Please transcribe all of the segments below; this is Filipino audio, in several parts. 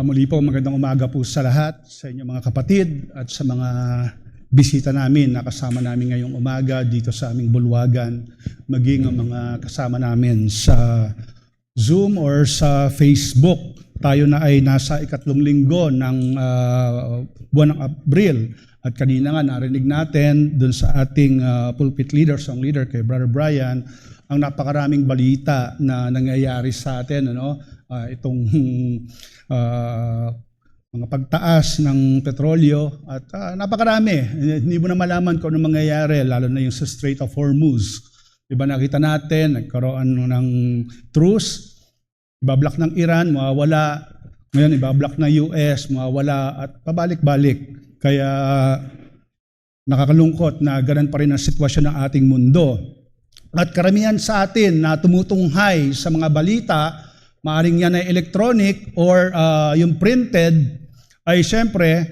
Muli po magandang umaga po sa lahat, sa inyong mga kapatid at sa mga bisita namin na kasama namin ngayong umaga dito sa aming bulwagan, maging ang mga kasama namin sa Zoom or sa Facebook. Tayo na ay nasa ikatlong linggo ng buwan ng Abril at kanina nga narinig natin dun sa ating pulpit leader, song leader kay Brother Brian, ang napakaraming balita na nangyayari sa atin, itong mga pagtaas ng petrolyo at napakarami. Hindi mo na malaman kung ano mangyayari, lalo na yung sa Strait of Hormuz. Diba nakita natin, nagkaroon ng truce, ibablock ng Iran, mawawala. Ngayon ibablock ng US, mawawala at pabalik-balik. Kaya nakakalungkot na ganun pa rin ang sitwasyon ng ating mundo. At karamihan sa atin na tumutunghay sa mga balita, maaring yan ay electronic or yung printed, ay siyempre,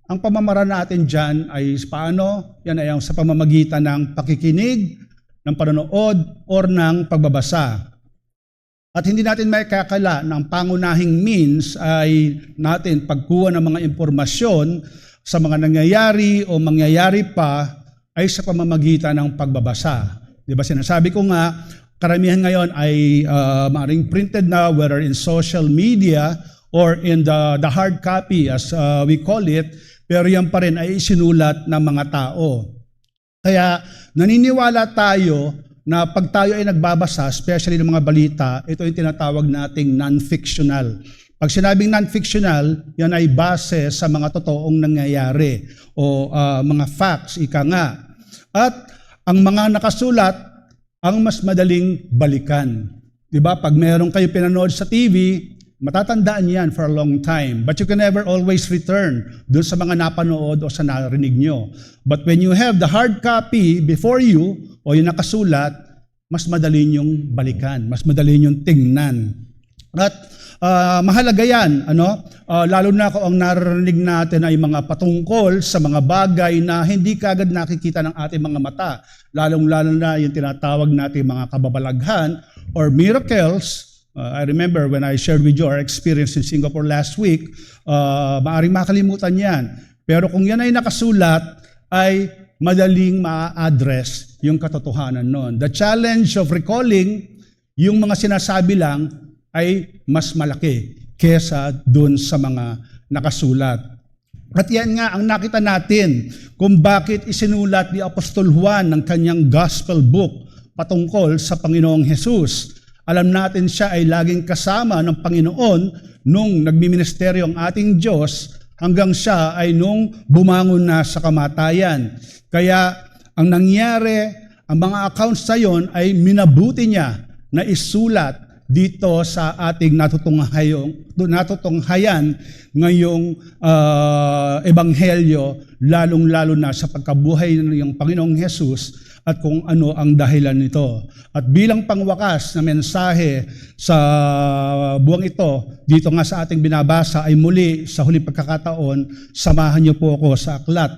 ang pamamaraan natin dyan ay paano? Yan ay sa pamamagitan ng pakikinig, ng panonood, or ng pagbabasa. At hindi natin may kakala na ang pangunahing means ay natin pagkuha ng mga impormasyon sa mga nangyayari o mangyayari pa ay sa pamamagitan ng pagbabasa. Diba sinasabi ko nga, karamihan ngayon ay maaaring printed na, whether in social media or in the hard copy as we call it, pero yan pa rin ay isinulat ng mga tao. Kaya naniniwala tayo na pag tayo ay nagbabasa, especially ng mga balita, ito yung tinatawag nating non-fictional. Pag sinabing non-fictional, yan ay base sa mga totoong nangyayari o mga facts, ika nga. At ang mga nakasulat, ang mas madaling balikan. Diba? Pag meron kayo pinanood sa TV, matatandaan yan for a long time. But you can never always return doon sa mga napanood o sa narinig nyo. But when you have the hard copy before you, o yung nakasulat, mas madali nyong balikan, mas madali nyong tingnan. At mahalaga yan, lalo na kung ang narinig natin ay mga patungkol sa mga bagay na hindi kaagad nakikita ng ating mga mata. Lalong-lalo na yung tinatawag natin mga kababalaghan or miracles. I remember when I shared with you our experience in Singapore last week, maaaring makalimutan yan. Pero kung yan ay nakasulat, ay madaling ma-address yung katotohanan nun. The challenge of recalling yung mga sinasabi lang ay mas malaki kesa dun sa mga nakasulat. At yan nga ang nakita natin kung bakit isinulat ni Apostol Juan ng kanyang gospel book patungkol sa Panginoong Hesus. Alam natin siya ay laging kasama ng Panginoon nung nagmiministeryo ang ating Diyos hanggang siya ay nung bumangon na sa kamatayan. Kaya ang nangyari, ang mga accounts sa yon ay minabuti niya na isulat dito sa ating natutunghayan ngayong ebanghelyo, lalong-lalo na sa pagkabuhay ng Panginoong Hesus at kung ano ang dahilan nito. At bilang pangwakas na mensahe sa buwang ito, dito nga sa ating binabasa ay muli sa huling pagkakataon, samahan niyo po ako sa aklat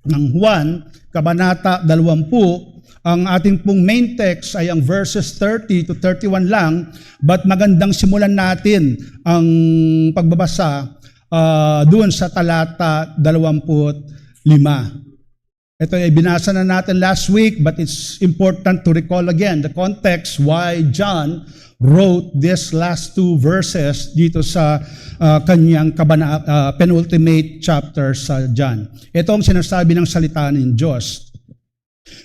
ng Juan, Kabanata 20. Ang ating pong main text ay ang verses 30 to 31 lang, but magandang simulan natin ang pagbabasa doon sa talata 25. Ito ay binasa na natin last week, but it's important to recall again the context why John wrote these last two verses dito sa kanyang penultimate chapter sa John. Ito ang sinasabi ng salita ng Diyos.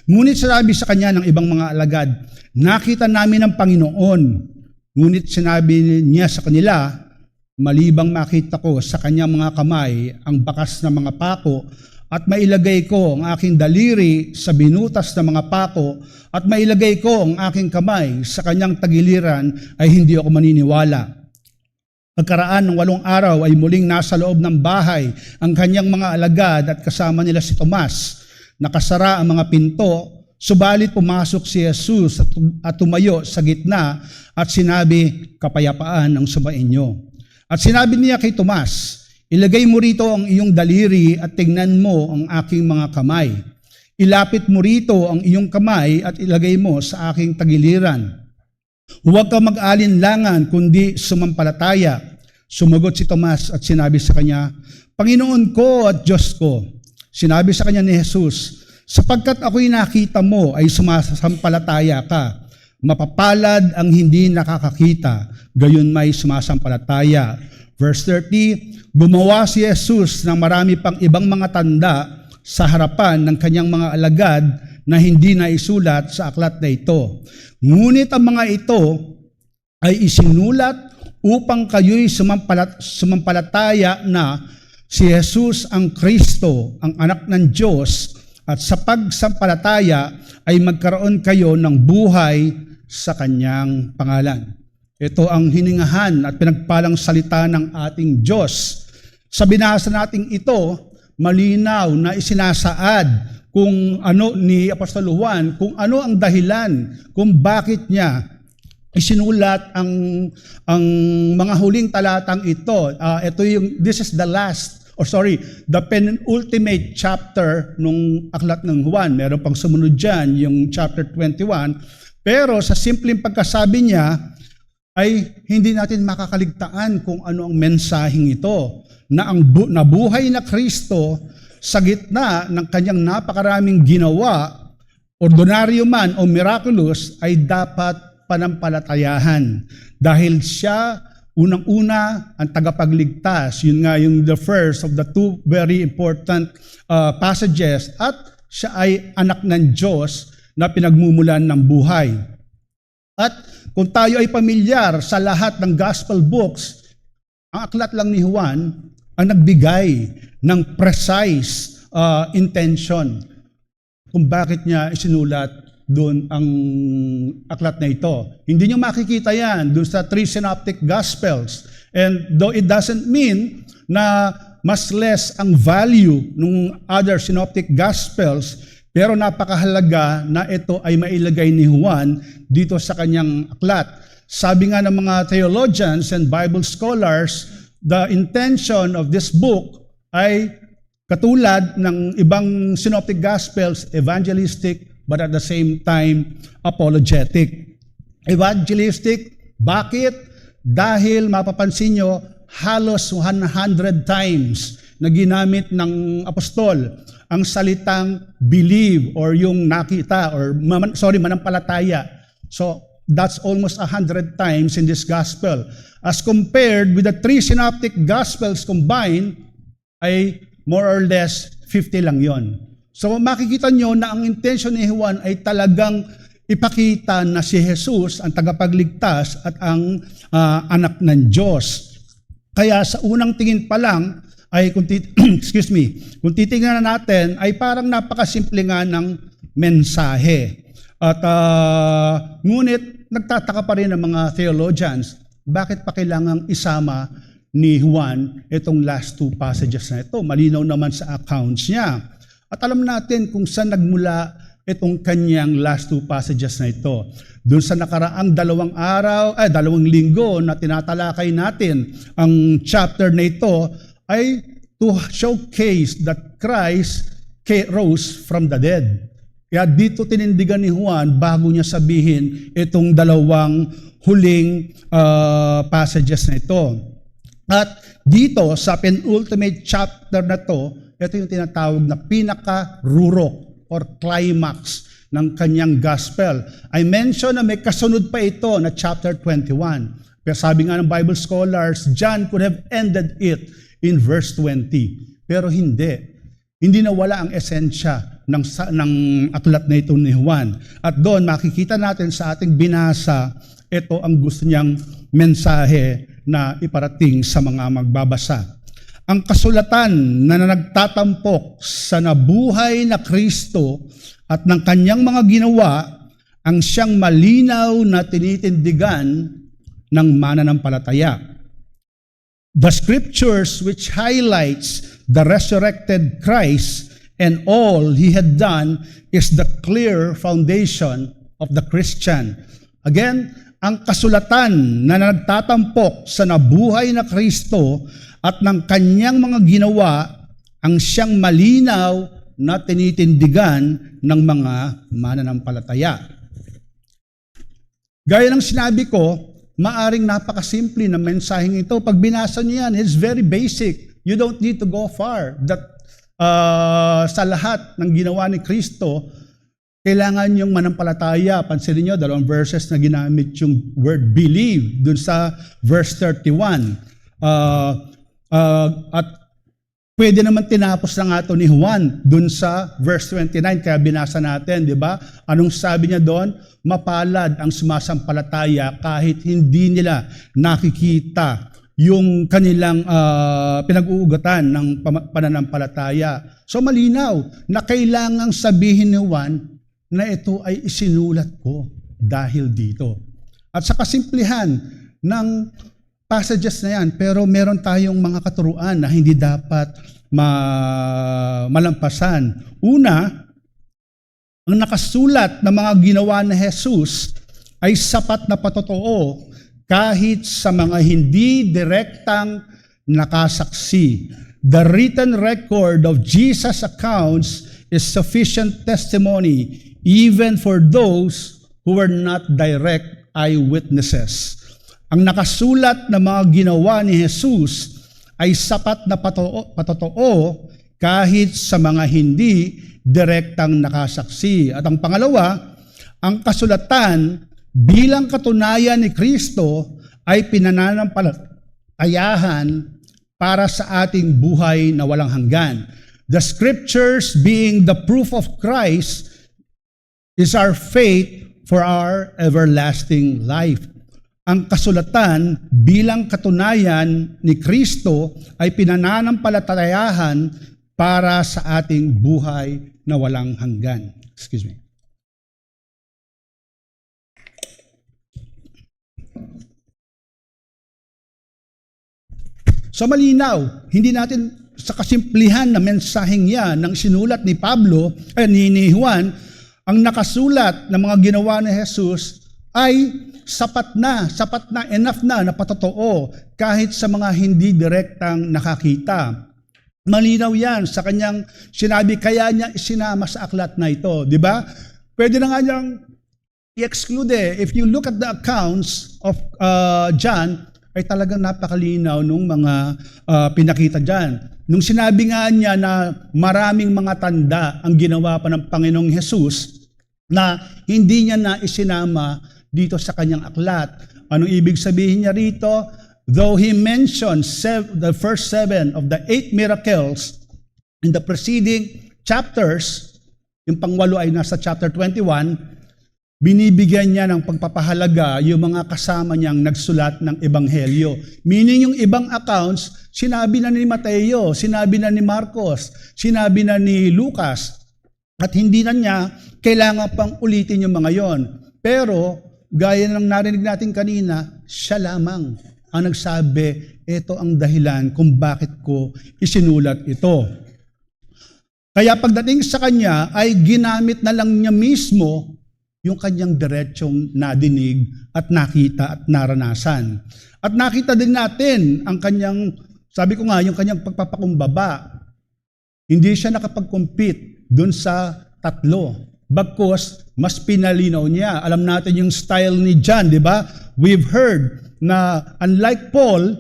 Ngunit sinabi sa kanya ng ibang mga alagad, nakita namin ang Panginoon. Ngunit sinabi niya sa kanila, malibang makita ko sa kanyang mga kamay ang bakas ng mga pako at mailagay ko ang aking daliri sa binutas ng mga pako at mailagay ko ang aking kamay sa kanyang tagiliran ay hindi ako maniniwala. Pagkaraan ng 8 araw ay muling nasa loob ng bahay ang kanyang mga alagad at kasama nila si Tomas. Nakasara ang mga pinto, subalit pumasok si Jesus at tumayo sa gitna at sinabi, kapayapaan ang sumainyo. At sinabi niya kay Tomas, ilagay mo rito ang iyong daliri at tingnan mo ang aking mga kamay. Ilapit mo rito ang iyong kamay at ilagay mo sa aking tagiliran. Huwag ka mag-alinlangan kundi sumampalataya. Sumagot si Tomas at sinabi sa kanya, Panginoon ko at Diyos ko. Sinabi sa kanya ni Jesus, sapagkat ako'y nakita mo ay sumasampalataya ka. Mapapalad ang hindi nakakakita, gayon may sumasampalataya. Verse 30, gumawa si Jesus ng marami pang ibang mga tanda sa harapan ng kanyang mga alagad na hindi naisulat sa aklat na ito. Ngunit ang mga ito ay isinulat upang kayo'y sumampalataya na si Jesus ang Kristo, ang anak ng Diyos, at sa pagsampalataya ay magkaroon kayo ng buhay sa kanyang pangalan. Ito ang hiningahan at pinagpalang salita ng ating Diyos. Sa binasa nating ito, malinaw na isinasaad kung ano ni Apostol Juan, kung ano ang dahilan, kung bakit niya isinulat ang mga huling talatang ito. This is the penultimate chapter nung aklat ng Juan. Meron pang sumunod dyan, yung chapter 21. Pero sa simpleng pagkasabi niya, ay hindi natin makakaligtaan kung ano ang mensaheng ito, na ang nabuhay na Kristo sa gitna ng kanyang napakaraming ginawa, ordinaryo man o miraculous, ay dapat panampalatayahan. Dahil siya, unang-una, ang tagapagligtas. Yun nga yung the first of the two very important passages. At siya ay anak ng Diyos na pinagmumulan ng buhay. At kung tayo ay pamilyar sa lahat ng gospel books, ang aklat lang ni Juan ang nagbigay ng precise intention kung bakit niya isinulat doon ang aklat na ito. Hindi niyo makikita yan doon sa 3 synoptic gospels. And though it doesn't mean na mas less ang value ng other synoptic gospels, pero napakahalaga na ito ay mailagay ni Juan dito sa kanyang aklat. Sabi nga ng mga theologians and Bible scholars, the intention of this book ay katulad ng ibang synoptic gospels, evangelistic, but at the same time, apologetic. Evangelistic, bakit? Dahil mapapansin nyo, halos 100 times na ginamit ng apostol ang salitang believe or yung nakita or manampalataya. So, that's almost 100 times in this gospel. As compared with the 3 synoptic gospels combined, ay more or less 50 lang yon. So makikita nyo na ang intention ni Juan ay talagang ipakita na si Jesus ang tagapagligtas at ang anak ng Diyos. Kaya sa unang tingin pa lang, ay kung titingnan natin, ay parang napakasimple nga ng mensahe. At ngunit nagtataka pa rin ang mga theologians, bakit pa kailangang isama ni Juan itong last 2 passages na ito? Malinaw naman sa accounts niya. At alam natin kung saan nagmula itong kanyang last 2 passages na ito. Doon sa nakaraang 2 linggo na tinatalakay natin ang chapter na ito ay to showcase that Christ rose from the dead. Kaya dito tinindigan ni Juan bago niya sabihin itong 2 huling passages na ito. At dito sa penultimate chapter na to, ito yung tinatawag na pinaka-rurok or climax ng kanyang gospel. I mentioned na may kasunod pa ito na chapter 21. Pero sabi nga ng Bible scholars, John could have ended it in verse 20. Pero hindi. Hindi nawala ang esensya ng aklat na ito ni Juan. At doon makikita natin sa ating binasa, ito ang gusto niyang mensahe na iparating sa mga magbabasa. Ang kasulatan na nagtatampok sa nabuhay na Kristo at ng kanyang mga ginawa ang siyang malinaw na tinitindigan ng mananampalataya. The scriptures which highlights the resurrected Christ and all he had done is the clear foundation of the Christian. Again, ang kasulatan na nagtatampok sa nabuhay na Kristo at ng kanyang mga ginawa ang siyang malinaw na tinitindigan ng mga mananampalataya. Gaya ng sinabi ko, maaring napakasimple na mensaheng ito. Pag binasa niyo yan, it's very basic. You don't need to go far. Sa lahat ng ginawa ni Kristo, kailangan yung manampalataya. Pansinin niyo, 2 verses na ginamit yung word believe dun sa verse 31. At pwede naman tinapos na nga ito ni Juan dun sa verse 29, kaya binasa natin, di ba? Anong sabi niya doon? Mapalad ang sumasampalataya kahit hindi nila nakikita yung kanilang pinag-uugatan ng pananampalataya. So malinaw na kailangang sabihin ni Juan na ito ay isinulat ko dahil dito. At sa kasimplihan ng passages na yan, pero meron tayong mga katuruan na hindi dapat malampasan. Una, ang nakasulat na mga ginawa ni Jesus ay sapat na patotoo kahit sa mga hindi direktang nakasaksi. The written record of Jesus' accounts is sufficient testimony even for those who were not direct eyewitnesses. Ang nakasulat na mga ginawa ni Jesus ay sapat na patotoo kahit sa mga hindi direktang nakasaksi. At ang pangalawa, ang kasulatan bilang katunayan ni Kristo ay pinananampalatayahan para sa ating buhay na walang hanggan. The scriptures being the proof of Christ is our faith for our everlasting life. Ang kasulatan bilang katunayan ni Kristo ay pinananampalatayahan para sa ating buhay na walang hanggan. Excuse me. So malinaw, hindi natin sa kasimplihan na mensaheng yan ng sinulat ni ni Juan, ang nakasulat ng mga ginawa ni Jesus ay sapat na, enough na patotoo kahit sa mga hindi direktang nakakita. Malinaw yan sa kanyang sinabi, kaya niya isinama sa aklat na ito. Di ba? Pwede na nga niyang i-exclude. If you look at the accounts of John, ay talagang napakalinaw nung mga pinakita dyan. Nung sinabi nga niya na maraming mga tanda ang ginawa pa ng Panginoong Jesus na hindi niya na isinama dito sa kanyang aklat. Anong ibig sabihin niya rito? Though he mentioned the first 7 of the 8 miracles in the preceding chapters, yung pang-8 ay nasa chapter 21, binibigyan niya ng pagpapahalaga yung mga kasama niyang nagsulat ng ebanghelyo. Meaning yung ibang accounts, sinabi na ni Mateo, sinabi na ni Marcos, sinabi na ni Lucas, at hindi na niya kailangan pang ulitin yung mga yon. Pero, gaya ng narinig natin kanina, siya lamang ang nagsabi, ito ang dahilan kung bakit ko isinulat ito. Kaya pagdating sa kanya, ay ginamit na lang niya mismo yung kanyang diretsyong nadinig at nakita at naranasan. At nakita din natin ang kanyang, sabi ko nga, yung kanyang pagpapakumbaba. Hindi siya nakapag-compete dun sa 3. Bagkus, mas pinalinaw niya. Alam natin yung style ni John, di ba? We've heard na unlike Paul,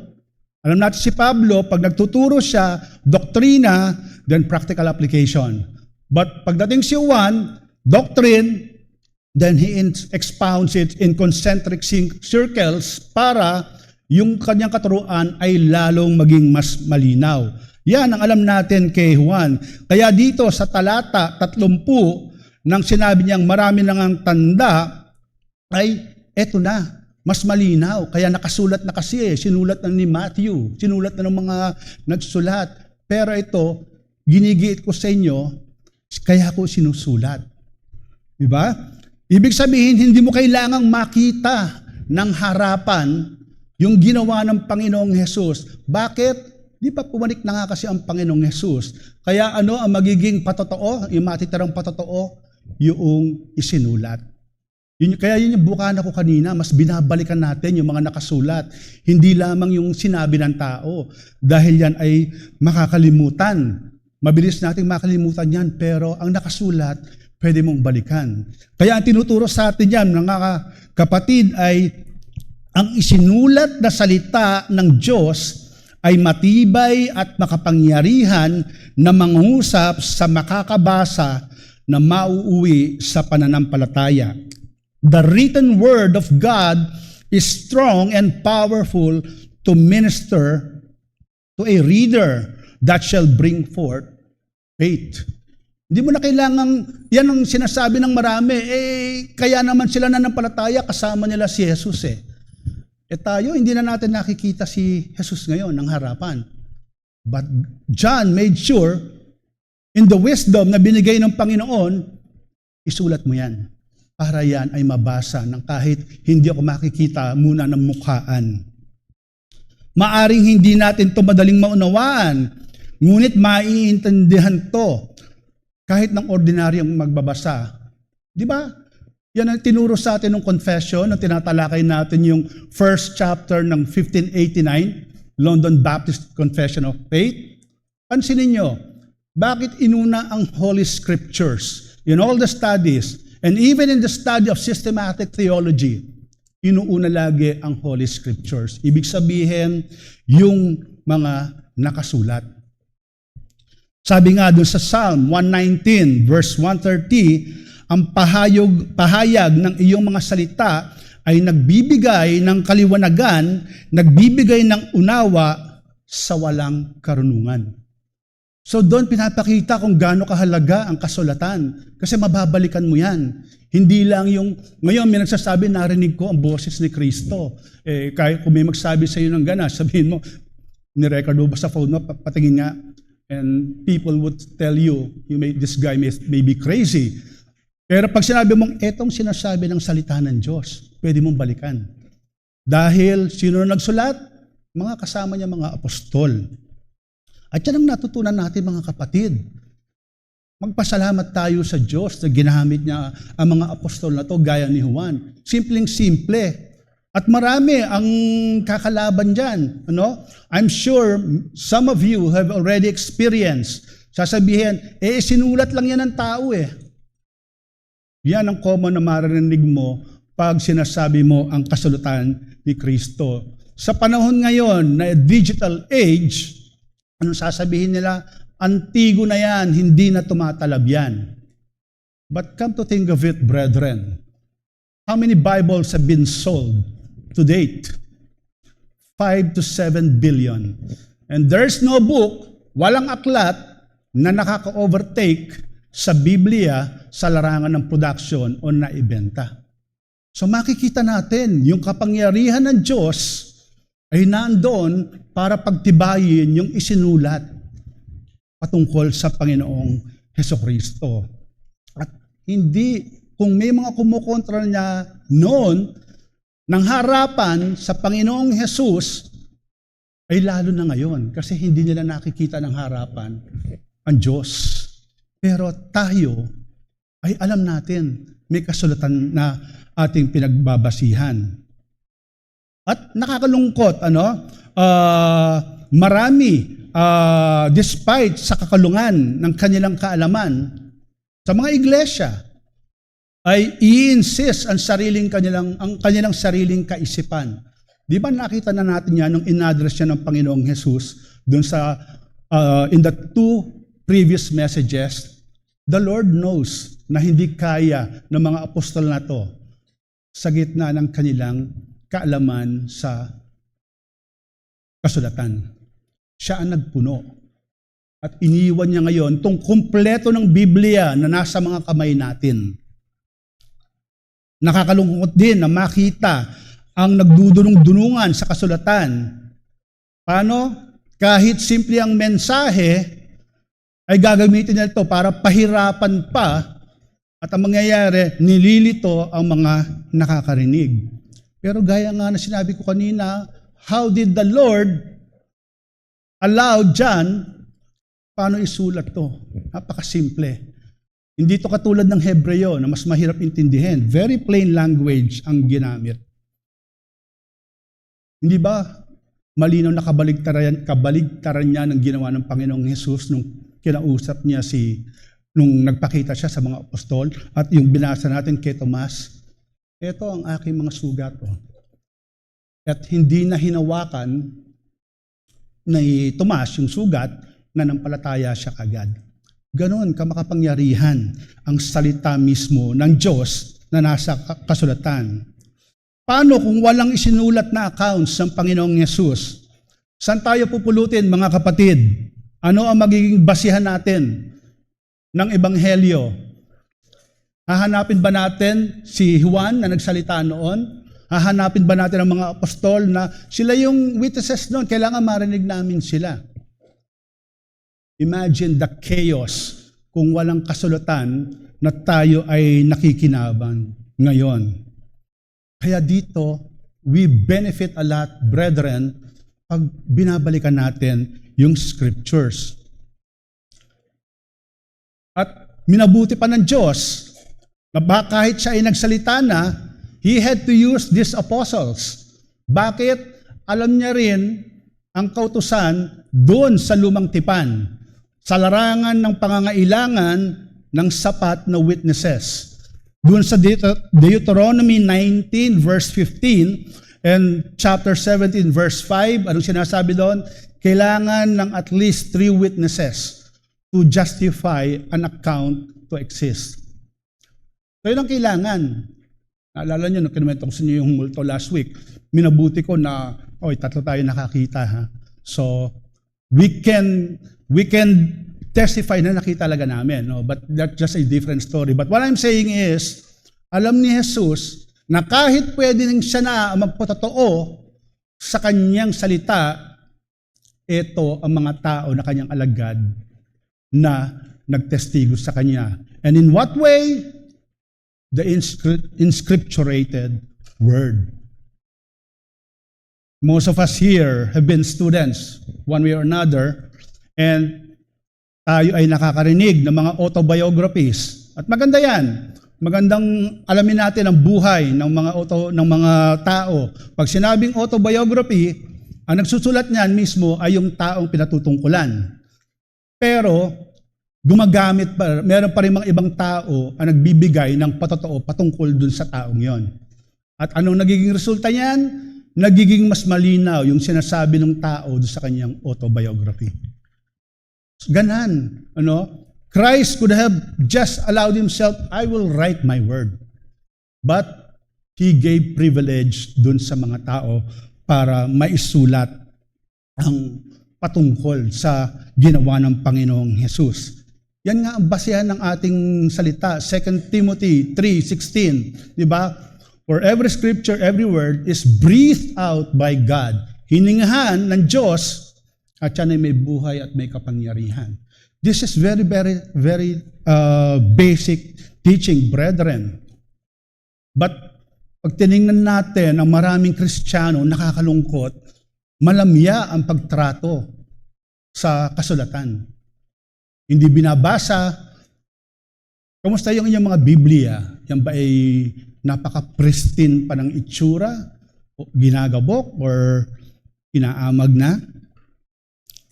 alam natin si Pablo, pag nagtuturo siya, doktrina, then practical application. But pagdating si Juan, doctrine, then he expounds it in concentric circles para yung kanyang katuruan ay lalong maging mas malinaw. Yan ang alam natin kay Juan. Kaya dito sa talata 30, nang sinabi niyang marami nang ang tanda, ay eto na, mas malinaw. Kaya nakasulat na kasi, sinulat na ni Matthew, sinulat na ng mga nagsulat. Pero ito, ginigiit ko sa inyo, kaya ko sinusulat. Diba? Ibig sabihin, hindi mo kailangang makita ng harapan yung ginawa ng Panginoong Hesus. Bakit? Di pa pumanik na nga kasi ang Panginoong Hesus. Kaya ano ang magiging patotoo, yung matitirang patotoo, yung isinulat. Kaya yun yung bukana ko kanina, mas binabalikan natin yung mga nakasulat. Hindi lamang yung sinabi ng tao. Dahil yan ay makakalimutan. Mabilis nating makalimutan yan, pero ang nakasulat, pwede mong balikan. Kaya ang tinuturo sa atin yan, mga kapatid, ay ang isinulat na salita ng Diyos ay matibay at makapangyarihan na mangungusap sa makakabasa na mauuwi sa pananampalataya. The written word of God is strong and powerful to minister to a reader that shall bring forth faith. Hindi mo na kailangang, yan ang sinasabi ng marami, kaya naman sila nanampalataya, kasama nila si Jesus tayo, hindi na natin nakikita si Jesus ngayon ng harapan. But John made sure, in the wisdom na binigay ng Panginoon, isulat mo yan. Para yan ay mabasa ng kahit hindi ako makikita muna ng mukhaan. Maaring hindi natin ito madaling maunawaan, ngunit maiintindihan to kahit ng ordinaryong magbabasa. Di ba? Yan ang tinuro sa atin ng confession, na tinatalakay natin yung first chapter ng 1589, London Baptist Confession of Faith. Pansinin nyo, bakit inuna ang Holy Scriptures? In all the studies, and even in the study of systematic theology, inuuna lagi ang Holy Scriptures. Ibig sabihin, yung mga nakasulat. Sabi nga doon sa Psalm 119, verse 130, ang pahayag ng iyong mga salita ay nagbibigay ng kaliwanagan, nagbibigay ng unawa sa walang karunungan. So doon pinapakita kung gaano kahalaga ang kasulatan. Kasi mababalikan mo yan. Hindi lang yung, ngayon may nagsasabi, narinig ko ang boses ni Kristo. Kahit kung may magsabi sa iyo ng ganas, sabihin mo, nirecord mo ba sa phone mo, patingin nga, and people would tell you, this guy may be crazy. Pero pag sinabi mong, etong sinasabi ng salita ng Diyos, pwede mong balikan. Dahil sino na nagsulat? Mga kasama niya, mga apostol. At yan ang natutunan natin, mga kapatid. Magpasalamat tayo sa Diyos na ginamit niya ang mga apostol na to gaya ni Juan. Simpleng-simple. At marami ang kakalaban dyan. I'm sure some of you have already experienced. Sasabihin, sinulat lang yan ng tao Yan ang common na maririnig mo pag sinasabi mo ang kasulatan ni Kristo. Sa panahon ngayon na digital age, anong sasabihin nila? Antigo na yan, hindi na tumatalab yan. But come to think of it, brethren, how many Bibles have been sold to date? 5 to 7 billion. And there's no book, walang aklat na nakaka-overtake sa Biblia sa larangan ng production o naibenta. So makikita natin, yung kapangyarihan ng Diyos ay nandoon para pagtibayin yung isinulat patungkol sa Panginoong Hesukristo. At hindi, kung may mga kumukontra niya noon, ng harapan sa Panginoong Jesus, ay lalo na ngayon, kasi hindi nila nakikita ng harapan ang Diyos. Pero tayo ay alam natin, may kasulatan na ating pinagbabasihan. At nakakalungkot, marami, despite sa kakalungan ng kanilang kaalaman, sa mga iglesia, ay i-insist ang kanilang sariling kaisipan. Di ba nakita na natin yan nung in-address niya ng Panginoong Jesus dun sa, in the 2 previous messages, the Lord knows na hindi kaya ng mga apostol na to sa gitna ng kanilang kaalaman sa kasulatan. Siya ang nagpuno. At iniwan niya ngayon itong kumpleto ng Biblia na nasa mga kamay natin. Nakakalungkot din na makita ang nagdudunong-dunungan sa kasulatan. Paano? Kahit simple ang mensahe, ay gagamitin nila ito para pahirapan pa at ang mangyayari, nililito ang mga nakakarinig. Pero gaya nga na sinabi ko kanina, how did the Lord allow John, paano isulat to? Napakasimple. Hindi to katulad ng Hebreo na mas mahirap intindihin. Very plain language ang ginamit. Hindi ba malinaw na kabaligtaran niya ng ginawa ng Panginoong Jesus nung kinausap niya nung nagpakita siya sa mga apostol at yung binasa natin kay Tomas? Ito ang aking mga sugat. at hindi na hinawakan ni Tomas yung sugat, nanampalataya siya kagad. Ganon kamakapangyarihan ang salita mismo ng Diyos na nasa kasulatan. Paano kung walang isinulat na accounts ng Panginoong Yesus? Saan tayo pupulutin, mga kapatid? Ano ang magiging basihan natin ng Ebanghelyo? Hahanapin ba natin si Juan na nagsalita noon? Hahanapin ba natin ang mga apostol na sila yung witnesses noon? Kailangan marinig namin sila. Imagine the chaos kung walang kasulatan na tayo ay nakikinabang ngayon. Kaya dito, we benefit a lot, brethren, pag binabalikan natin yung scriptures. At minabuti pa ng Diyos na kahit siya ay nagsalita na, He had to use these apostles. Bakit? Alam niya rin ang kautusan doon sa lumang tipan, sa larangan ng pangangailangan ng sapat na witnesses. Doon sa Deuteronomy 19 verse 15 and chapter 17 verse 5, anong sinasabi doon? Kailangan ng at least 3 witnesses to justify an account to exist. So yun ang kailangan. Naalala nyo, nung kinuwento ko sa inyo yung multo last week, minabuti ko na, tatlo tayo nakakita ha. So, we can testify na nakita talaga namin, no? But that's just a different story. But what I'm saying is, alam ni Jesus na kahit pwede nang siya na magpatotoo sa kanyang salita, ito ang mga tao na kanyang alagad na nagtestigo sa kanya. And in what way? The inscripturated word. Most of us here have been students, one way or another, and tayo ay nakakarinig ng mga autobiographies. At maganda yan. Magandang alamin natin ang buhay ng mga tao. Pag sinabing autobiography, ang nagsusulat niyan mismo ay yung taong pinatutungkulan. Pero gumagamit pa, meron pa rin mga ibang tao ang nagbibigay ng patotoo patungkol dun sa taong yon. At anong nagiging resulta niyan? Nagiging mas malinaw yung sinasabi ng tao dun sa kanyang autobiography. Ganan, Christ could have just allowed himself, I will write my word. But he gave privilege dun sa mga tao para maisulat ang patungkol sa ginawa ng Panginoong Jesus. Yan nga ang basihan ng ating salita, 2 Timothy 3:16, di ba? For every scripture, every word is breathed out by God. Hiningahan ng Diyos at yan ay may buhay at may kapangyarihan. This is very, very, very basic teaching, brethren. But pag tinignan natin ang maraming Kristiyano, nakakalungkot, malamya ang pagtrato sa kasulatan. Hindi binabasa. Kamusta yung inyong mga Biblia? Yan ba ay napaka-pristine pa ng itsura? O ginagabok? Or inaamag na?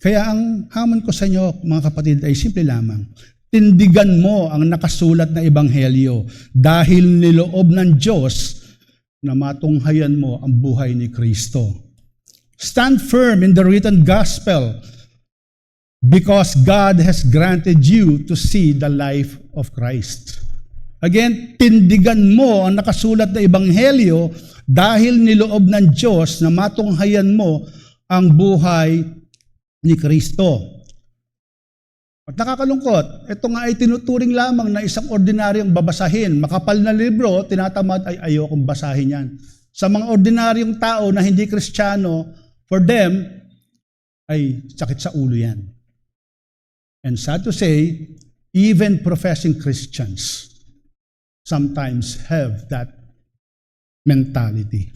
Kaya ang hamon ko sa inyo, mga kapatid, ay simple lamang. Tindigan mo ang nakasulat na Ebanghelyo dahil niloob ng Diyos na matunghayan mo ang buhay ni Kristo. Stand firm in the written gospel because God has granted you to see the life of Christ. Again, tindigan mo ang nakasulat na Ebanghelyo dahil niloob ng Diyos na matunghayan mo ang buhay ni Kristo. At nakakalungkot, ito nga ay tinuturing lamang na isang ordinaryong babasahin. Makapal na libro, tinatamad ay ayokong basahin yan. Sa mga ordinaryong tao na hindi Kristiyano, for them, ay sakit sa ulo yan. And sad to say, even professing Christians sometimes have that mentality.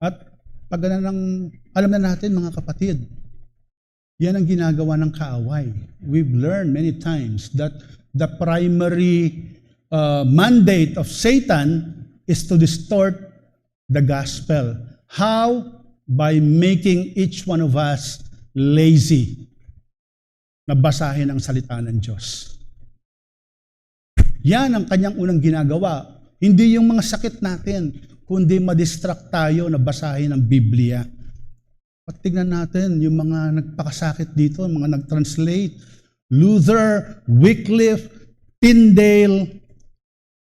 At pag alam na natin, mga kapatid, yan ang ginagawa ng kaaway. We've learned many times that the primary mandate of Satan is to distort the gospel. How? By making each one of us lazy na basahin ang salita ng Diyos. Yan ang kanyang unang ginagawa. Hindi yung mga sakit natin, kundi madistract tayo na basahin ang Biblia. At tignan natin yung mga nagpakasakit dito, mga nag-translate. Luther, Wycliffe, Tyndale.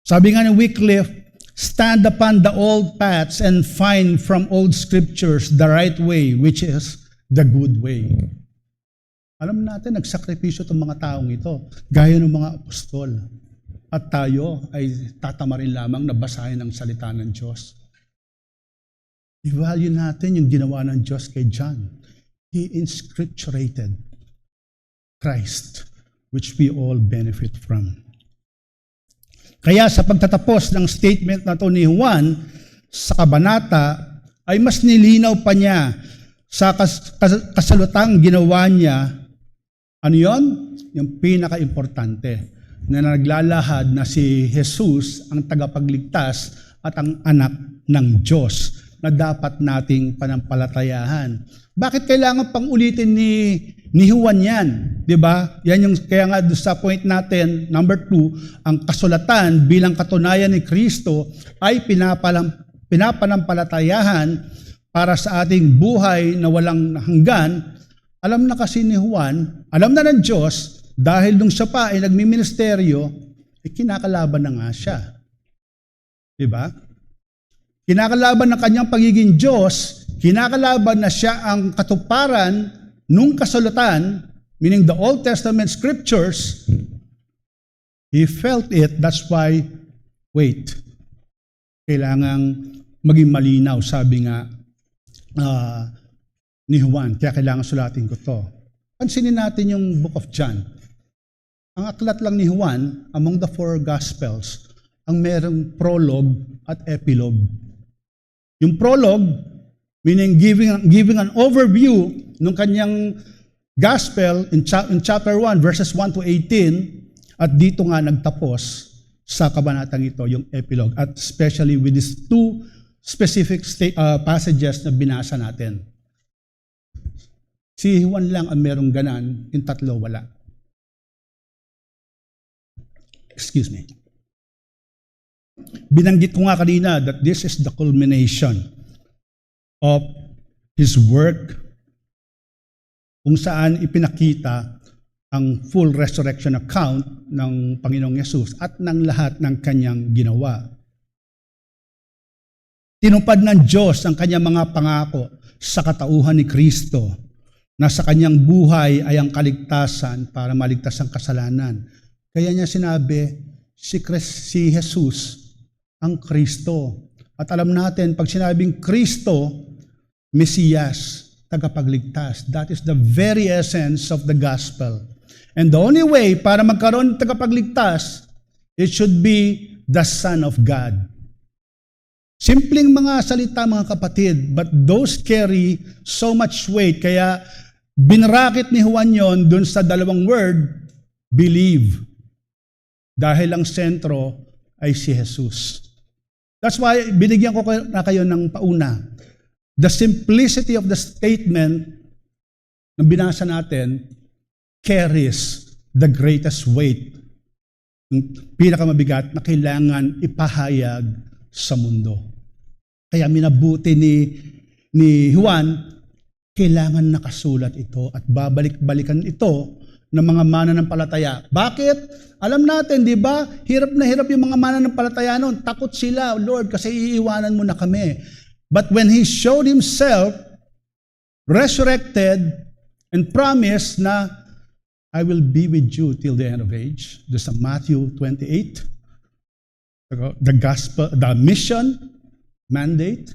Sabi nga ni Wycliffe, stand upon the old paths and find from old scriptures the right way, which is the good way. Alam natin, nagsakripisyo itong mga taong ito, gaya ng mga apostol. At tayo ay tatama rin lamang na basahin ang salita ng Diyos. I-value natin yung ginawa ng Diyos kay John. He inscripturated Christ, which we all benefit from. Kaya sa pagtatapos ng statement na to ni Juan sa kabanata, ay mas nilinaw pa niya sa kasalutang ginawa niya. Ano yon? Yung pinaka-importante, na naglalahad na si Jesus ang tagapagligtas at ang anak ng Diyos na dapat nating panampalatayahan. Bakit kailangan pang ulitin ni Juan yan? 'Di ba? Yan yung kaya nga sa point natin, number 2, ang kasulatan bilang katunayan ni Kristo ay pinapanampalatayahan para sa ating buhay na walang hanggan. Alam na kasi ni Juan, alam na ng Diyos, dahil nung siya pa ay nagmiministeryo, kinakalaban na nga siya. 'Di ba? Kinakalaban ng kanyang pagiging Diyos, kinakalaban na siya ang katuparan nung kasulatan, meaning the Old Testament scriptures. He felt it, that's why, wait, kailangang maging malinaw, sabi nga ni Juan, kaya kailangan sulatin ko to. Pansinin natin yung Book of John. Ang aklat lang ni Juan, among the 4 Gospels, ang merong prologue at epilogue. Yung prologue, meaning giving an overview ng kanyang gospel in chapter 1, verses 1 to 18, at dito nga nagtapos sa kabanatang ito, yung epilogue, at especially with these 2 specific passages na binasa natin. Si Juan lang ang merong ganan, yung 3 wala. Excuse me. Binanggit ko nga kanina that this is the culmination of His work kung saan ipinakita ang full resurrection account ng Panginoong Yesus at ng lahat ng kanyang ginawa. Tinupad ng Diyos ang kanyang mga pangako sa katauhan ni Kristo na sa kanyang buhay ay ang kaligtasan para maligtas ang kasalanan. Kaya niya sinabi, si Jesus ang Kristo. At alam natin, pag sinabing Kristo, Mesiyas, tagapagligtas. That is the very essence of the gospel. And the only way para magkaroon ng tagapagligtas, it should be the Son of God. Simpleng mga salita, mga kapatid, but those carry so much weight. Kaya binrakit ni Juan yon dun sa 2 word, believe. Dahil ang sentro ay si Jesus. That's why binigyan ko na kayo ng pauna. The simplicity of the statement na binasa natin carries the greatest weight. Yung pinakamabigat na kailangan ipahayag sa mundo. Kaya minabuti ni Juan, kailangan nakasulat ito at babalik-balikan ito ng mga mananampalataya. Bakit? Alam natin, di ba? Hirap na hirap yung mga mananampalataya noon. Takot sila, Lord, kasi iiwanan mo na kami. But when He showed Himself, resurrected, and promised na, I will be with you till the end of age. There's a Matthew 28. The gospel, the mission, mandate.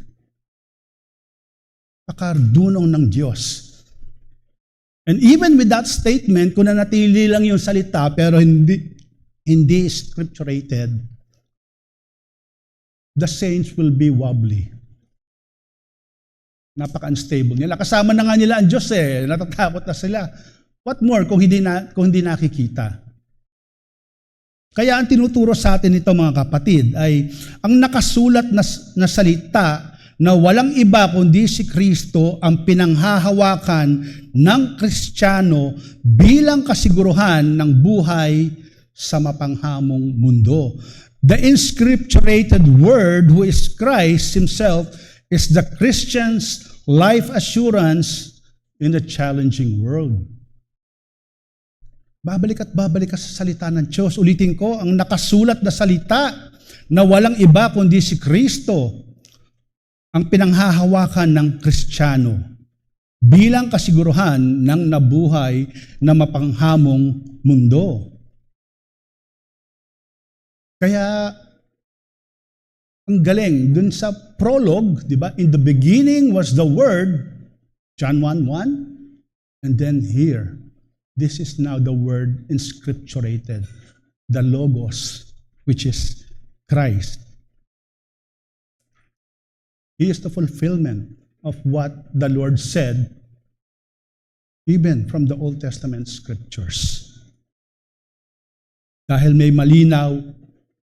Pakardunong ng Diyos. And even with that statement, kung nanatili lang yung salita, pero hindi scripturated, the saints will be wobbly. Napaka-unstable nila. Kasama na nga nila ang Diyos natatakot na sila. What more kung hindi nakikita? Kaya ang tinuturo sa atin ito mga kapatid ay ang nakasulat na salita na walang iba kundi si Kristo ang pinanghahawakan ng Kristiyano bilang kasiguruhan ng buhay sa mapanghamong mundo. The inscripturated Word, who is Christ Himself, is the Christian's life assurance in the challenging world. Babalik at babalik ka sa salita ng Diyos. Ulitin ko, ang nakasulat na salita na walang iba kundi si Kristo ang pinanghahawakan ng Kristiyano bilang kasiguruhan ng nabuhay na mapanghamong mundo. Kaya, ang galing, dun sa prologue, di ba? In the beginning was the Word, John 1:1, and then here, this is now the Word inscripturated, the Logos, which is Christ. He is the fulfillment of what the Lord said, even from the Old Testament scriptures. Dahil may malinaw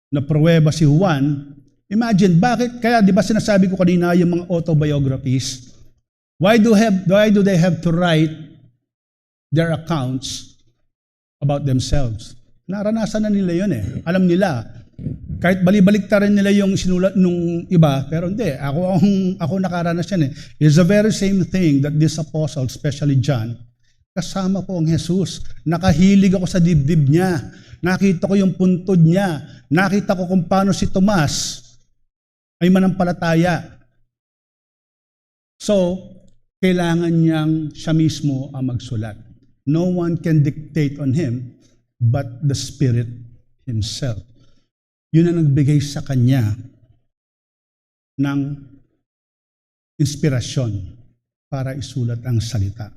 na pruweba si Juan, imagine, bakit? Kaya di ba sinasabi ko kanina yung mga autobiographies, why do they have to write their accounts about themselves? Naranasan na nila yun eh. Alam nila, kahit balibaliktarin nila yung sinulat nung iba, pero hindi, ako nakaranas yan eh. It's the very same thing that this apostle, especially John, kasama ko ang Jesus. Nakahilig ako sa dibdib niya. Nakita ko yung puntod niya. Nakita ko kung paano si Tomas ay manampalataya. So, kailangan niyang siya mismo ang magsulat. No one can dictate on him but the Spirit Himself. Yun ang nagbigay sa kanya ng inspirasyon para isulat ang salita.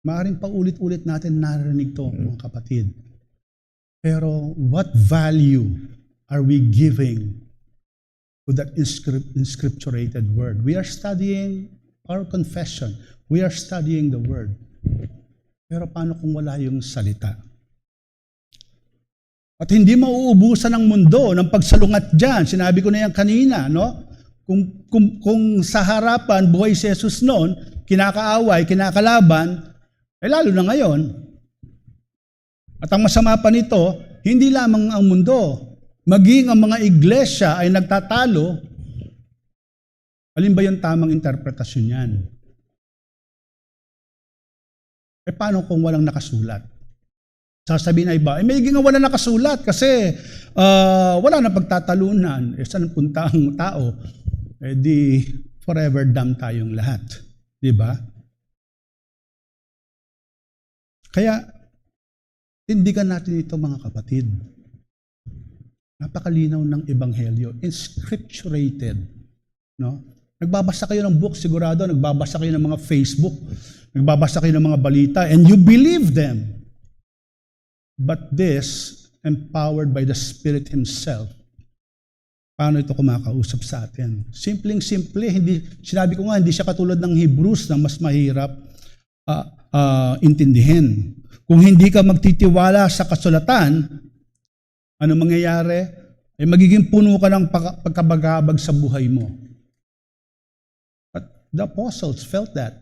Maaaring paulit-ulit natin narinig to, mga kapatid. Pero what value are we giving to that inscripturated word? We are studying our confession. We are studying the word. Pero paano kung wala yung salita? At hindi mauubusan ng mundo ng pagsalungat dyan. Sinabi ko na yan kanina, no? Kung sa harapan, buhay si Jesus noon, kinakaaway, kinakalaban, lalo na ngayon. At ang masama pa nito, hindi lamang ang mundo, maging ang mga iglesia ay nagtatalo. Alin ba yung tamang interpretasyon yan? Paano kung walang nakasulat? Sasabihin na iba, may nga wala nakasulat kasi wala na pagtatalunan. Saan punta ang tao? Di forever damned tayong lahat. Di ba? Kaya, tindigan natin ito mga kapatid. Napakalinaw ng Ebanghelyo. Inscripturated. No? Nagbabasa kayo ng book, sigurado. Nagbabasa kayo ng mga Facebook. Nagbabasa kayo ng mga balita. And you believe them. But this, empowered by the Spirit Himself, paano ito kumakausap sa atin? Simpleng-simple, sinabi ko nga, hindi siya katulad ng Hebrews na mas mahirap intindihin. Kung hindi ka magtitiwala sa kasulatan, ano mangyayari? Ay magiging puno ka ng pagkabagabag sa buhay mo. But the apostles felt that.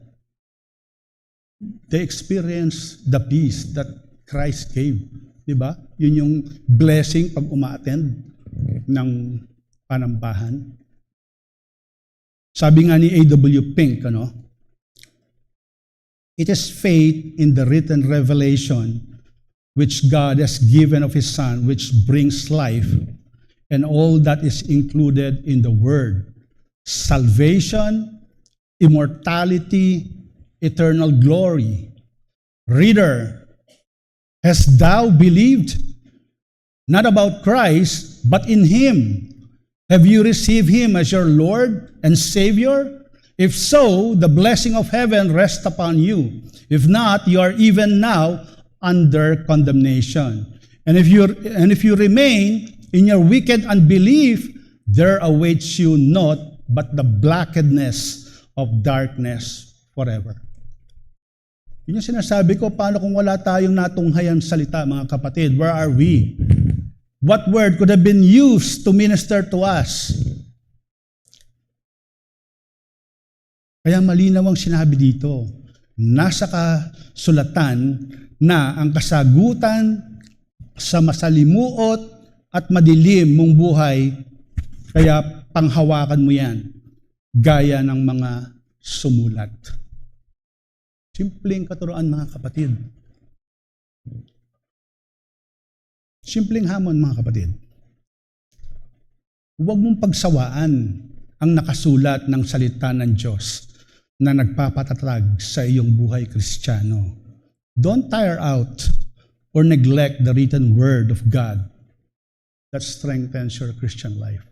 They experienced the peace that Christ gave. Diba? Yun yung blessing pag uma-attend ng panambahan. Sabi nga ni A.W. Pink, it is faith in the written revelation which God has given of His Son, which brings life, and all that is included in the Word. Salvation, immortality, eternal glory. Reader, hast thou believed not about Christ, but in Him? Have you received Him as your Lord and Savior? If so, the blessing of heaven rests upon you. If not, you are even now under condemnation. And if you remain in your wicked unbelief, there awaits you not but the blackedness of darkness forever. Yun yung sinasabi ko, paano kung wala tayong natunghayang salita, mga kapatid? Where are we? What word could have been used to minister to us? Kaya malinaw ang sinabi dito. Nasa kasulatan na ang kasagutan sa masalimuot at madilim mong buhay, kaya panghawakan mo yan, gaya ng mga sumulat. Simpleng katuruan, mga kapatid. Simpleng hamon, mga kapatid. Huwag mong pagsawaan ang nakasulat ng salita ng Diyos na nagpapatatag sa iyong buhay Kristiyano. Don't tire out or neglect the written word of God that strengthens your Christian life.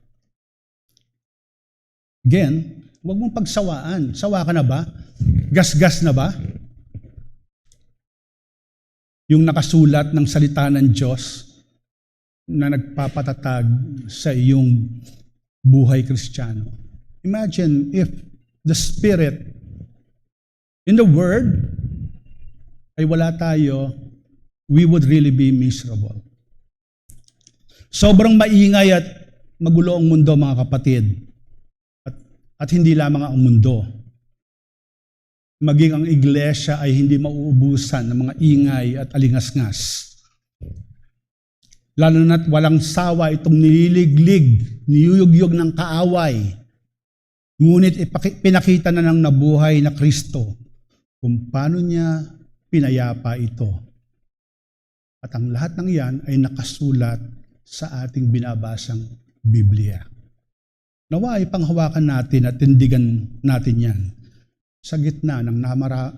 Again, huwag mong pagsawaan. Sawa ka na ba? Gasgas na ba? Yung nakasulat ng salita ng Diyos na nagpapatatag sa iyong buhay Kristiyano. Imagine if the Spirit in the Word ay wala tayo, we would really be miserable. Sobrang maingay at magulo ang mundo, mga kapatid. At hindi lamang ang mundo. Maging ang iglesia ay hindi mauubusan ng mga ingay at alingasngas. Lalo na't walang sawa itong nililiglig, niyuyugyog ng kaaway. Ngunit pinakita na ng nabuhay na Kristo kung paano niya pinayapa ito. At ang lahat ng yan ay nakasulat sa ating binabasang Biblia. Nawa ay panghawakan natin at tindigan natin yan. Sa gitna ng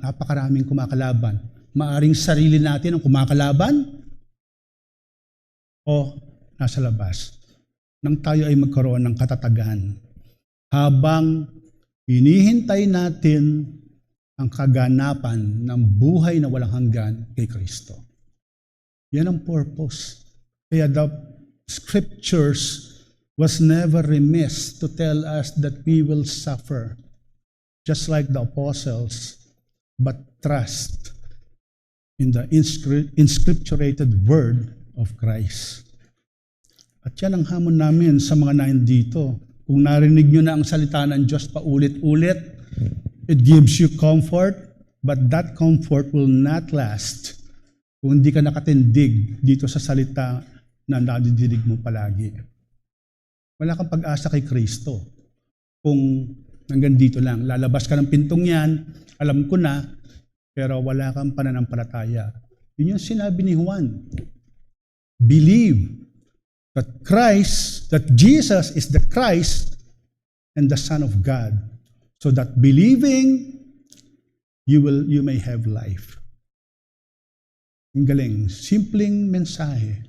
napakaraming kumakalaban, maaring sarili natin ang kumakalaban o nasa labas, nang tayo ay magkaroon ng katatagan habang hinihintay natin ang kaganapan ng buhay na walang hanggan kay Kristo. Yan ang purpose. Kaya the scriptures was never remiss to tell us that we will suffer just like the apostles, but trust in the inscripturated word of Christ. At yan ang hamon namin sa mga nandito. Kung narinig nyo na ang salita ng Diyos paulit-ulit, it gives you comfort, but that comfort will not last kung hindi ka nakatindig dito sa salita na nadidinig mo palagi. Wala kang pag-asa kay Kristo. Kung hanggang dito lang, lalabas ka ng pintong yan, alam ko na, pero wala kang pananampalataya. Yun yung sinabi ni Juan. Believe that Jesus is the Christ and the Son of God, so that believing you may have life. Ang galing, simpleng mensahe,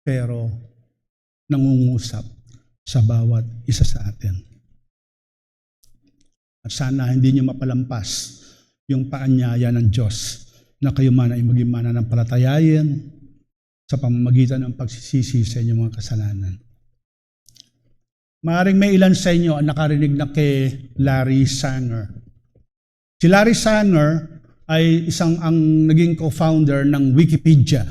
pero nangungusap sa bawat isa sa atin. At sana hindi niyo mapalampas yung paanyaya ng Diyos na kayo man ay maging mananampalatayain sa pamamagitan ng pagsisisi sa inyong mga kasalanan. Maaaring may ilan sa inyo ang nakarinig na kay Larry Sanger. Si Larry Sanger ay ang naging co-founder ng Wikipedia.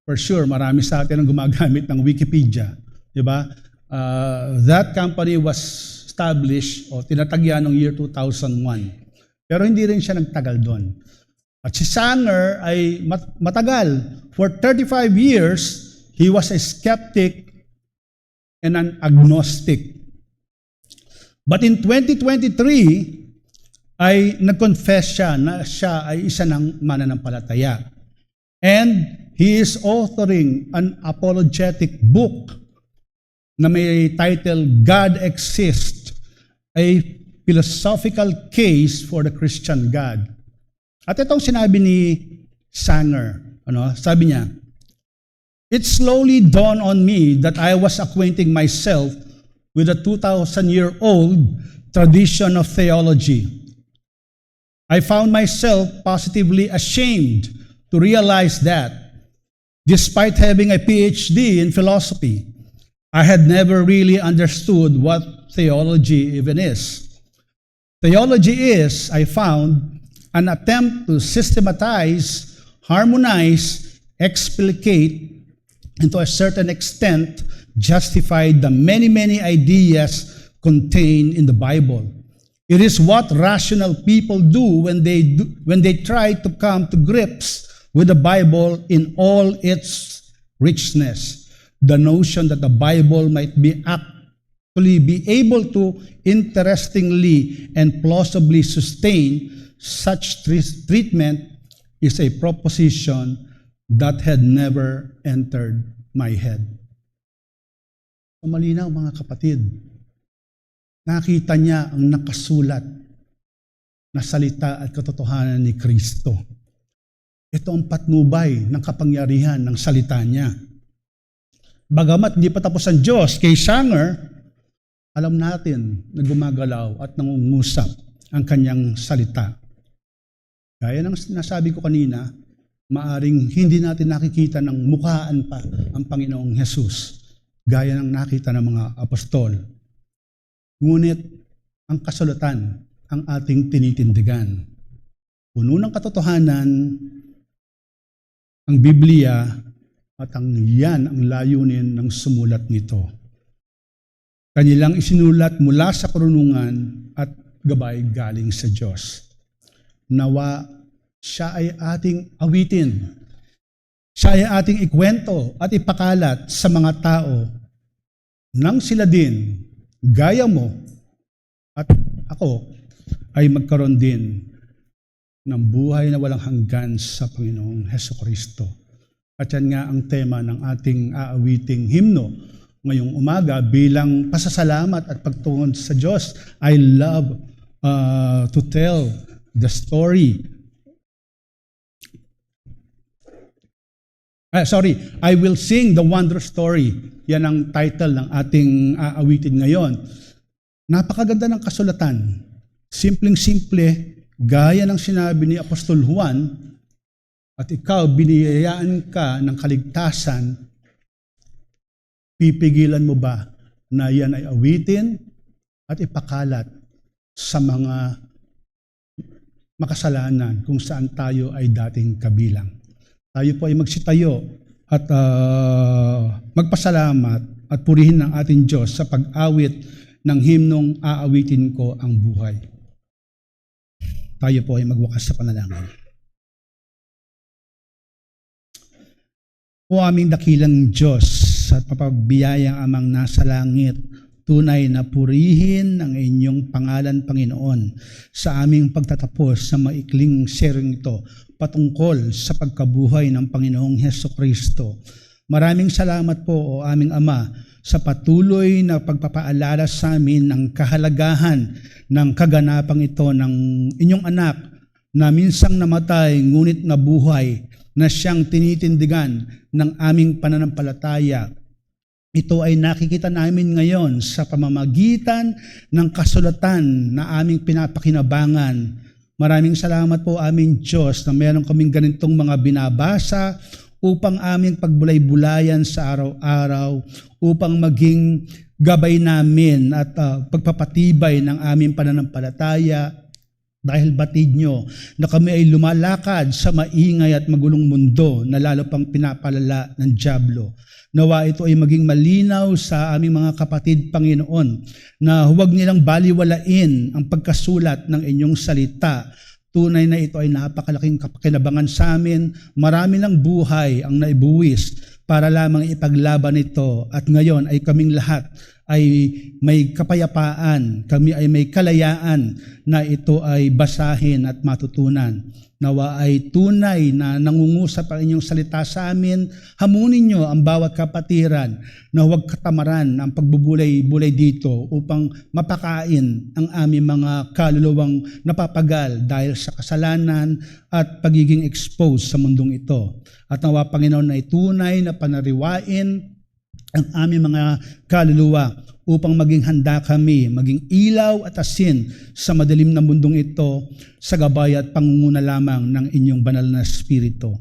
For sure, marami sa atin ang gumagamit ng Wikipedia. Diba? That company was established o tinatagyan noong year 2001. Pero hindi rin siya nagtagal doon. At si Sanger ay matagal. For 35 years, he was a skeptic and an agnostic. But in 2023, ay nag-confess siya na siya ay isa ng mananampalataya. And he is authoring an apologetic book na may title, God Exists, a philosophical case for the Christian God. At itong sinabi ni Sanger, sabi niya, it slowly dawned on me that I was acquainting myself with a 2,000-year-old tradition of theology. I found myself positively ashamed to realize that, despite having a PhD in philosophy, I had never really understood what theology even is. Theology is, I found, an attempt to systematize, harmonize, explicate, and to a certain extent, justify the many, many ideas contained in the Bible. It is what rational people do when they try to come to grips with the Bible in all its richness. the notion that the Bible might be actually be able to interestingly and plausibly sustain such treatment is a proposition that had never entered my head. Malinaw mga kapatid, nakita niya ang nakasulat na salita at katotohanan ni Kristo. Ito ang patnubay ng kapangyarihan ng salita niya. Bagamat hindi pa tapos ang Diyos kay Sanger, alam natin na gumagalaw at nangungusap ang kanyang salita. Gaya ng nasabi ko kanina, maaring hindi natin nakikita ng mukhaan pa ang Panginoong Hesus, gaya ng nakita ng mga apostol. Ngunit ang kasulatan ang ating tinitindigan. Puno ng katotohanan ang Biblia at yan ang layunin ng sumulat nito. Kanilang isinulat mula sa karunungan at gabay galing sa Diyos. Nawa siya ay ating awitin. Siya ay ating ikwento at ipakalat sa mga tao nang sila din, gaya mo at ako, ay magkaroon din ng buhay na walang hanggan sa Panginoong Hesukristo. At yan nga ang tema ng ating aawiting himno ngayong umaga bilang pasasalamat at pagtungkol sa Diyos. I love to tell the story. I will sing the wondrous story. Yan ang title ng ating aawitin ngayon. Napakaganda ng kasulatan. Simpleng-simple, gaya ng sinabi ni Apostol Juan, at ikaw biniyayaan ka ng kaligtasan, pipigilan mo ba na yan ay awitin at ipakalat sa mga makasalanan kung saan tayo ay dating kabilang? Tayo po ay magsitayo at magpasalamat at purihin ng ating Diyos sa pag-awit ng himnong aawitin ko ang buhay. Tayo po ay magwakas sa panalangin. O aming dakilang Diyos at mapagbiyayang amang nasa langit, tunay na purihin ang inyong pangalan, Panginoon, sa aming pagtatapos sa maikling sharing ito patungkol sa pagkabuhay ng Panginoong Hesukristo. Maraming salamat po, o aming Ama, sa patuloy na pagpapaalala sa amin ng kahalagahan ng kaganapang ito ng inyong anak na minsang namatay ngunit nabuhay, na siyang tinitindigan ng aming pananampalataya. Ito ay nakikita namin ngayon sa pamamagitan ng kasulatan na aming pinapakinabangan. Maraming salamat po aming Diyos na meron kaming ganitong mga binabasa upang aming pagbulay-bulayan sa araw-araw, upang maging gabay namin at pagpapatibay ng aming pananampalataya. Dahil batid nyo na kami ay lumalakad sa maingay at magulong mundo na lalo pang pinapalala ng dyablo. Nawa ito ay maging malinaw sa aming mga kapatid, Panginoon, na huwag nilang baliwalain ang pagkasulat ng inyong salita. Tunay na ito ay napakalaking kapakinabangan sa amin. Marami ng buhay ang naibuwis para lamang ipaglaban ito. At ngayon ay kaming lahat ay may kapayapaan, kami ay may kalayaan na ito ay basahin at matutunan. Nawa ay tunay na nangungusap ang inyong salita sa amin. Hamunin nyo ang bawat kapatiran na huwag katamaran ang pagbubulay-bulay dito upang mapakain ang aming mga kaluluwang napapagal dahil sa kasalanan at pagiging exposed sa mundong ito. At nawa, Panginoon, ay tunay na panariwain ang aming mga kaluluwa upang maging handa kami, maging ilaw at asin sa madilim na mundong ito sa gabay at pangunguna lamang ng inyong banal na Espiritu.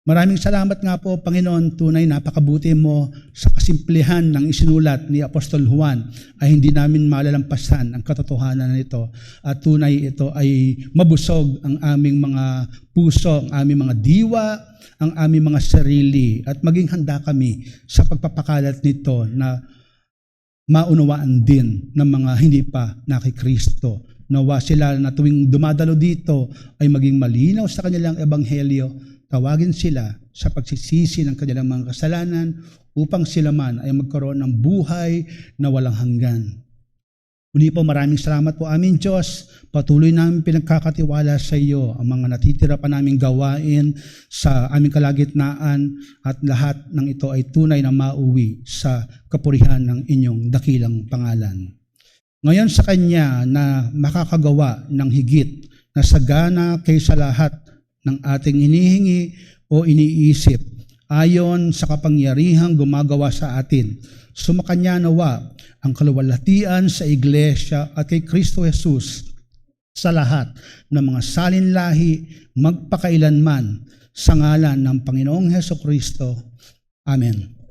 Maraming salamat nga po, Panginoon, tunay napakabuti mo sa kasimplihan ng isinulat ni Apostol Juan ay hindi namin malalampasan ang katotohanan nito at tunay ito ay mabusog ang aming mga puso, ang aming mga diwa, ang aming mga sarili at maging handa kami sa pagpapakalat nito na maunawaan din ng mga hindi pa nakikristo. Nawa sila na tuwing dumadalo dito ay maging malinaw sa kanilang ebanghelyo. Tawagin sila sa pagsisisi ng kanilang mga kasalanan upang sila man ay magkaroon ng buhay na walang hanggan. Muli po, maraming salamat po aming Diyos. Patuloy namin pinagkakatiwala sa iyo ang mga natitira pa naming gawain sa aming kalagitnaan at lahat ng ito ay tunay na mauwi sa kapurihan ng inyong dakilang pangalan. Ngayon sa Kanya na makakagawa ng higit na sagana kaysa lahat ng ating inihingi o iniisip ayon sa kapangyarihang gumagawa sa atin. Sumakanya nawa ang kaluwalhatian sa Iglesia at kay Kristo Jesus sa lahat ng mga salinlahi magpakailanman sa ngalan ng Panginoong Hesukristo. Amen.